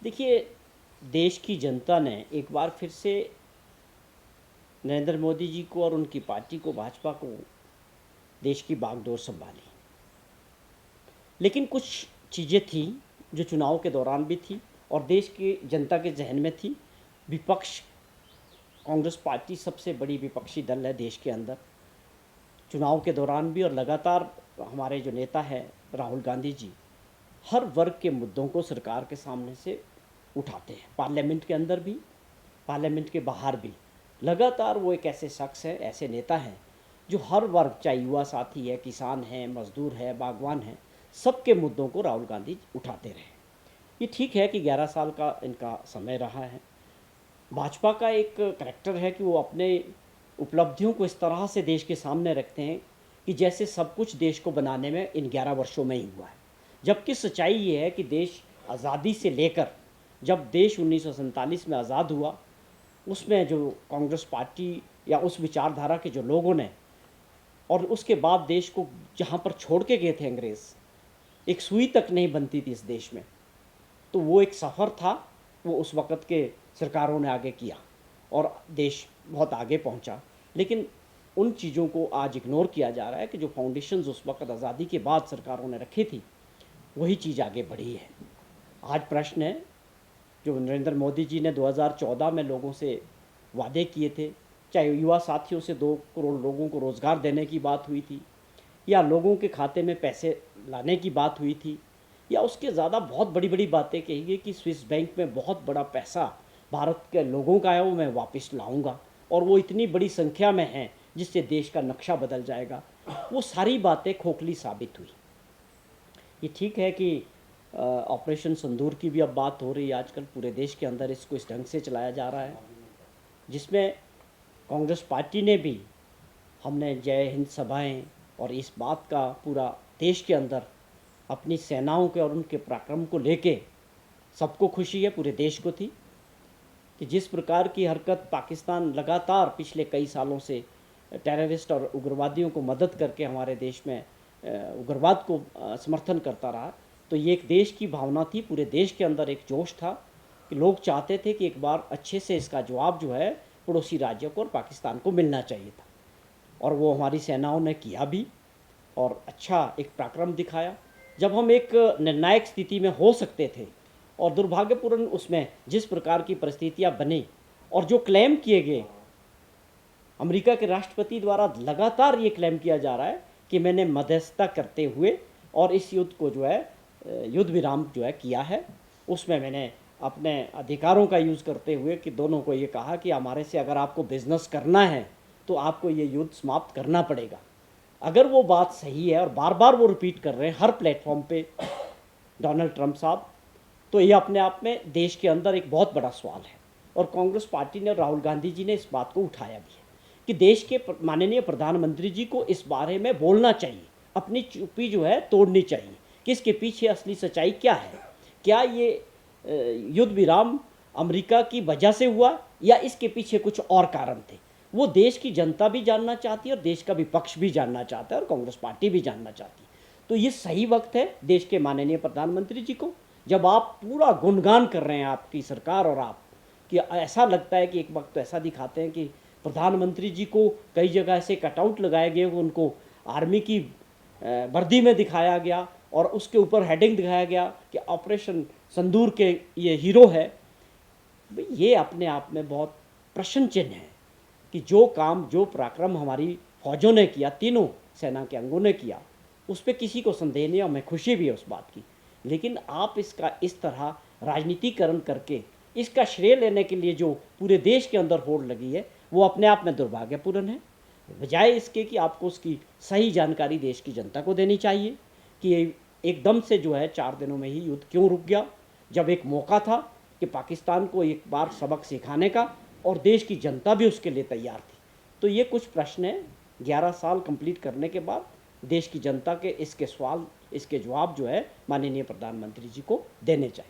देखिए, देश की जनता ने एक बार फिर से नरेंद्र मोदी जी को और उनकी पार्टी को, भाजपा को, देश की बागडोर संभाली। लेकिन कुछ चीज़ें थी जो चुनाव के दौरान भी थी और देश की जनता के जहन में थी। विपक्ष, कांग्रेस पार्टी सबसे बड़ी विपक्षी दल है देश के अंदर। चुनाव के दौरान भी और लगातार हमारे जो नेता हैं राहुल गांधी जी, हर वर्ग के मुद्दों को सरकार के सामने से उठाते हैं। पार्लियामेंट के अंदर भी, पार्लियामेंट के बाहर भी लगातार वो एक ऐसे शख्स हैं, ऐसे नेता हैं जो हर वर्ग, चाहे युवा साथी है, किसान है, मजदूर है, बागवान है, सबके मुद्दों को राहुल गांधी उठाते रहे। ये ठीक है कि 11 साल का इनका समय रहा है। भाजपा का एक करैक्टर है कि वो अपने उपलब्धियों को इस तरह से देश के सामने रखते हैं कि जैसे सब कुछ देश को बनाने में इन 11 वर्षों में ही हुआ है। जबकि सच्चाई ये है कि देश आज़ादी से लेकर, जब देश 1947 में आज़ाद हुआ, उसमें जो कांग्रेस पार्टी या उस विचारधारा के जो लोगों ने, और उसके बाद देश को जहाँ पर छोड़ के गए थे अंग्रेज़, एक सुई तक नहीं बनती थी इस देश में। तो वो एक सफ़र था, वो उस वक़्त के सरकारों ने आगे किया और देश बहुत आगे पहुंचा। लेकिन उन चीज़ों को आज इग्नोर किया जा रहा है कि जो फाउंडेशंस उस वक़्त आज़ादी के बाद सरकारों ने रखी थी, वही चीज़ आगे बढ़ी है। आज प्रश्न है, जो नरेंद्र मोदी जी ने 2014 में लोगों से वादे किए थे, चाहे युवा साथियों से 2 करोड़ लोगों को रोज़गार देने की बात हुई थी, या लोगों के खाते में पैसे लाने की बात हुई थी, या उसके ज़्यादा बहुत बड़ी बड़ी बातें कही गई कि स्विस बैंक में बहुत बड़ा पैसा भारत के लोगों का है, वो मैं वापस लाऊंगा और वो इतनी बड़ी संख्या में है जिससे देश का नक्शा बदल जाएगा। वो सारी बातें खोखली साबित हुई। ये ठीक है कि ऑपरेशन सिंदूर की भी अब बात हो रही है आजकल पूरे देश के अंदर, इसको इस ढंग से चलाया जा रहा है जिसमें कांग्रेस पार्टी ने भी, हमने जय हिंद सभाएं और इस बात का पूरा देश के अंदर अपनी सेनाओं के और उनके पराक्रम को लेके सबको खुशी है, पूरे देश को थी, कि जिस प्रकार की हरकत पाकिस्तान लगातार पिछले कई सालों से टेररिस्ट और उग्रवादियों को मदद करके हमारे देश में उग्रवाद को समर्थन करता रहा, तो ये एक देश की भावना थी, पूरे देश के अंदर एक जोश था कि लोग चाहते थे कि एक बार अच्छे से इसका जवाब जो है पड़ोसी राज्यों को और पाकिस्तान को मिलना चाहिए था। और वो हमारी सेनाओं ने किया भी और अच्छा एक पराक्रम दिखाया। जब हम एक निर्णायक स्थिति में हो सकते थे और दुर्भाग्यपूर्ण उसमें जिस प्रकार की परिस्थितियां बनी और जो क्लेम किए गए, अमेरिका के राष्ट्रपति द्वारा लगातार ये क्लेम किया जा रहा है कि मैंने मध्यस्थता करते हुए और इस युद्ध को जो है युद्ध विराम जो है किया है, उसमें मैंने अपने अधिकारों का यूज़ करते हुए कि दोनों को ये कहा कि हमारे से अगर आपको बिजनेस करना है तो आपको ये युद्ध समाप्त करना पड़ेगा। अगर वो बात सही है और बार बार वो रिपीट कर रहे हैं हर प्लेटफॉर्म पे डोनाल्ड ट्रंप साहब, तो ये अपने आप में देश के अंदर एक बहुत बड़ा सवाल है। और कांग्रेस पार्टी ने और राहुल गांधी जी ने इस बात को उठाया भी है कि देश के माननीय प्रधानमंत्री जी को इस बारे में बोलना चाहिए, अपनी चुप्पी जो है तोड़नी चाहिए कि इसके पीछे असली सच्चाई क्या है। क्या ये युद्ध विराम अमेरिका की वजह से हुआ या इसके पीछे कुछ और कारण थे? वो देश की जनता भी जानना चाहती है और देश का विपक्ष भी जानना चाहता है और कांग्रेस पार्टी भी जानना चाहती है। तो ये सही वक्त है देश के माननीय प्रधानमंत्री जी को, जब आप पूरा गुणगान कर रहे हैं आपकी सरकार और आप, कि ऐसा लगता है कि एक वक्त तो ऐसा दिखाते हैं कि प्रधानमंत्री जी को कई जगह ऐसे कटआउट लगाए गए, उनको आर्मी की वर्दी में दिखाया गया और उसके ऊपर हेडिंग दिखाया गया कि ऑपरेशन संदूर के ये हीरो है। ये अपने आप में बहुत प्रश्न चिन्ह है कि जो काम, जो पराक्रम हमारी फौजों ने किया, तीनों सेना के अंगों ने किया, उस पर किसी को संदेह नहीं, और हमें खुशी भी है उस बात की। लेकिन आप इसका इस तरह राजनीतिकरण करके इसका श्रेय लेने के लिए जो पूरे देश के अंदर होड़ लगी है, वो अपने आप में दुर्भाग्यपूर्ण है। बजाय इसके कि आपको उसकी सही जानकारी देश की जनता को देनी चाहिए कि एकदम से जो है 4 दिनों में ही युद्ध क्यों रुक गया, जब एक मौका था कि पाकिस्तान को एक बार सबक सिखाने का और देश की जनता भी उसके लिए तैयार थी। तो ये कुछ प्रश्न हैं, 11 साल कंप्लीट करने के बाद देश की जनता के इसके सवाल, इसके जवाब जो है माननीय प्रधानमंत्री जी को देने चाहिए।